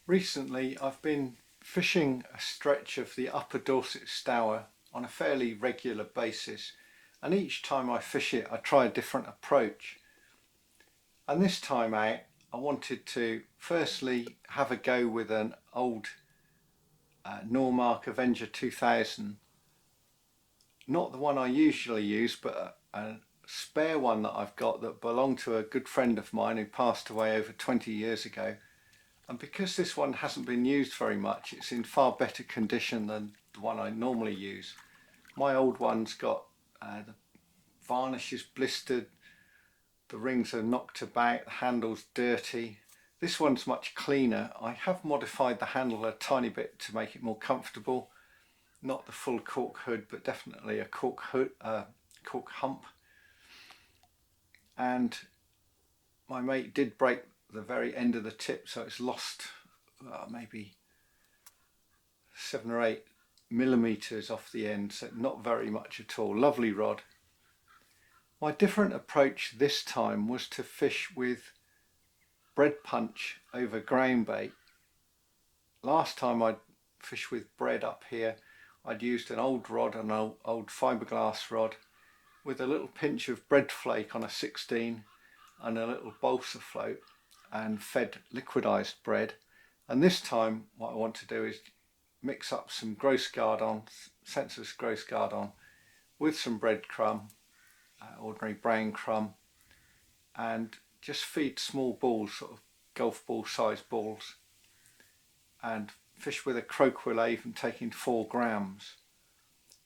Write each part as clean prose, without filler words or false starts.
Recently I've been fishing a stretch of the upper Dorset Stour on a fairly regular basis, and each time I fish it I try a different approach. And this time out I wanted to firstly have a go with an old Normark Avenger 2000, not the one I usually use, but a spare one that I've got that belonged to a good friend of mine who passed away over 20 years ago. And because this one hasn't been used very much, it's in far better condition than the one I normally use. My old one's got the varnish is blistered, the rings are knocked about, the handle's dirty. This one's much cleaner. I have modified the handle a tiny bit to make it more comfortable. Not the full cork hood, but definitely a cork hump. And my mate did break the very end of the tip, so it's lost maybe 7 or 8 millimeters off the end, so not very much at all. Lovely rod. My different approach this time was to fish with bread punch over groundbait. Last time I'd fished with bread up here, I'd used an old rod, an old fiberglass rod with a little pinch of bread flake on a 16 and a little balsa float, and fed liquidized bread. And this time what I want to do is mix up some gross guardon, senseless gross guardon, with some breadcrumb, ordinary brown crumb, and just feed small balls, sort of golf ball sized balls, and fish with a croquet, even taking 4 grams.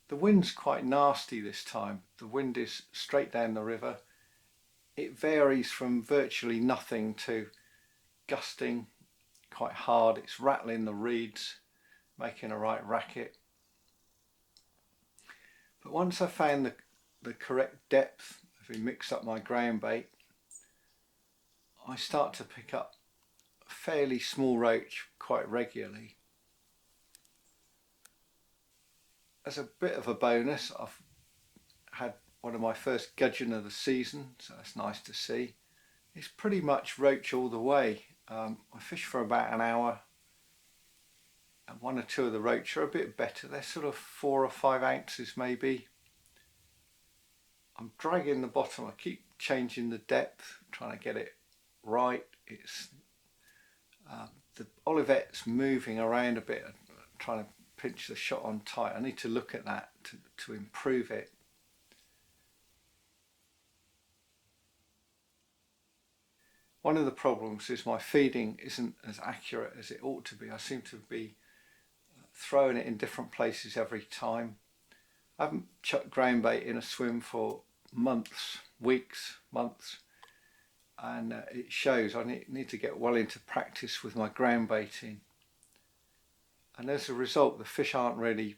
The wind's quite nasty this time. The wind is straight down the river. It varies from virtually nothing to gusting quite hard. It's rattling the reeds, making a right racket. But once I found the correct depth, if we mix up my ground bait, I start to pick up a fairly small roach quite regularly. As a bit of a bonus, I've had one of my first gudgeon of the season, so that's nice to see. It's pretty much roach all the way. I fished for about an hour, and 1 or 2 of the roach are a bit better. They're sort of 4 or 5 ounces maybe. I'm dragging the bottom. I keep changing the depth, trying to get it right. It's the olivet's moving around a bit, trying to pinch the shot on tight. I need to look at that to improve it. One of the problems is my feeding isn't as accurate as it ought to be. I seem to be throwing it in different places every time. I haven't chucked ground bait in a swim for months, weeks, months, and it shows. I need to get well into practice with my ground baiting. And as a result, the fish aren't really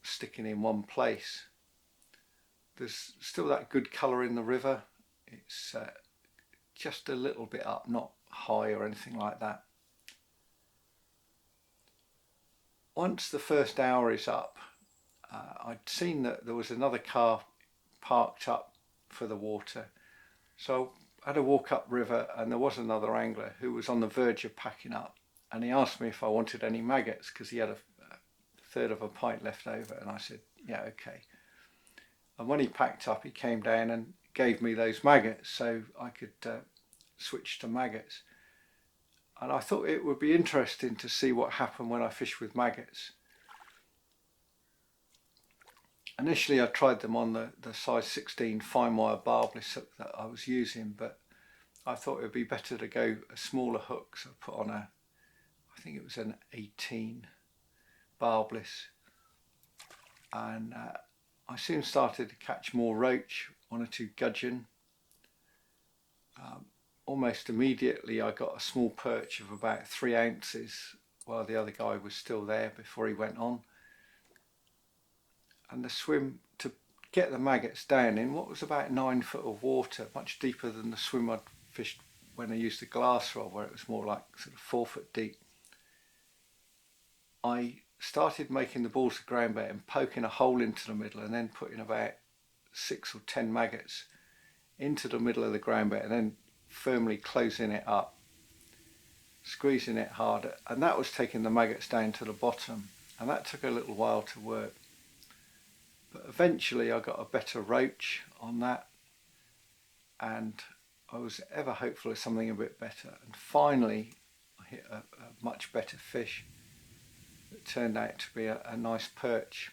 sticking in one place. There's still that good colour in the river. It's just a little bit up, not high or anything like that. Once the first hour is up, I'd seen that there was another car parked up for the water. So I had a walk up river, and there was another angler who was on the verge of packing up. And he asked me if I wanted any maggots, because he had a third of a pint left over, and I said, yeah, okay. And when he packed up, he came down and gave me those maggots so I could switch to maggots. And I thought it would be interesting to see what happened when I fish with maggots. Initially I tried them on the size 16 fine wire barbless hook that I was using, but I thought it would be better to go a smaller hook, so I put on I think it was an 18 barbless, and I soon started to catch more roach, 1 or 2 gudgeon. Almost immediately I got a small perch of about 3 ounces while the other guy was still there before he went on. And the swim to get the maggots down in what was about 9 foot of water, much deeper than the swim I'd fished when I used the glass rod, where it was more like sort of 4 foot deep. I started making the balls of ground bait and poking a hole into the middle, and then putting about 6 or 10 maggots into the middle of the ground bait, and then firmly closing it up. squeezing it harder, and that was taking the maggots down to the bottom, and that took a little while to work. But eventually I got a better roach on that, and I was ever hopeful of something a bit better, and finally I hit a much better fish. It turned out to be a nice perch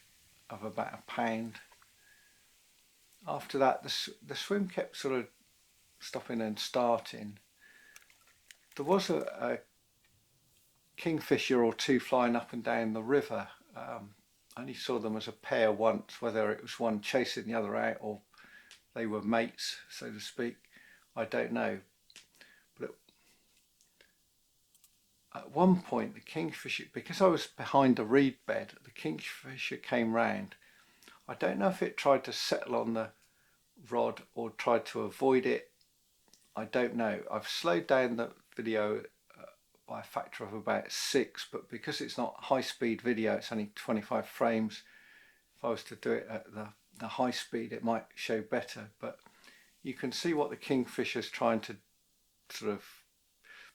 of about a pound. After that the swim kept sort of stopping and starting. There was a kingfisher or two flying up and down the river. I only saw them as a pair once, whether it was one chasing the other out or they were mates, so to speak, I don't know. But at one point the kingfisher, because I was behind a reed bed, the kingfisher came round. I don't know if it tried to settle on the rod or tried to avoid it. I don't know. I've slowed down the video by a factor of about 6, but because it's not high speed video, it's only 25 frames. If I was to do it at the high speed, it might show better, but you can see what the kingfisher's trying to sort of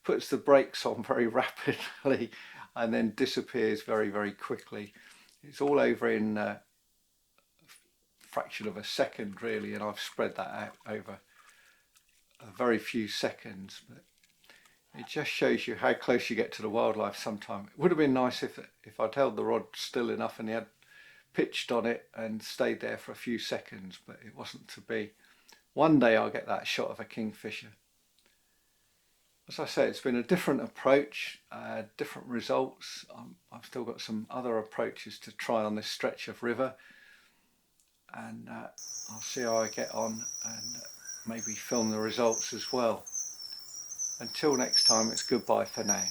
puts the brakes on very rapidly and then disappears very, very quickly. It's all over in a fraction of a second really, and I've spread that out over a very few seconds, but it just shows you how close you get to the wildlife sometimes. It would have been nice if I'd held the rod still enough and he had pitched on it and stayed there for a few seconds, but it wasn't to be. One day I'll get that shot of a kingfisher. As I say, it's been a different approach, different results. I've still got some other approaches to try on this stretch of river, and I'll see how I get on and maybe film the results as well. Until next time, it's goodbye for now.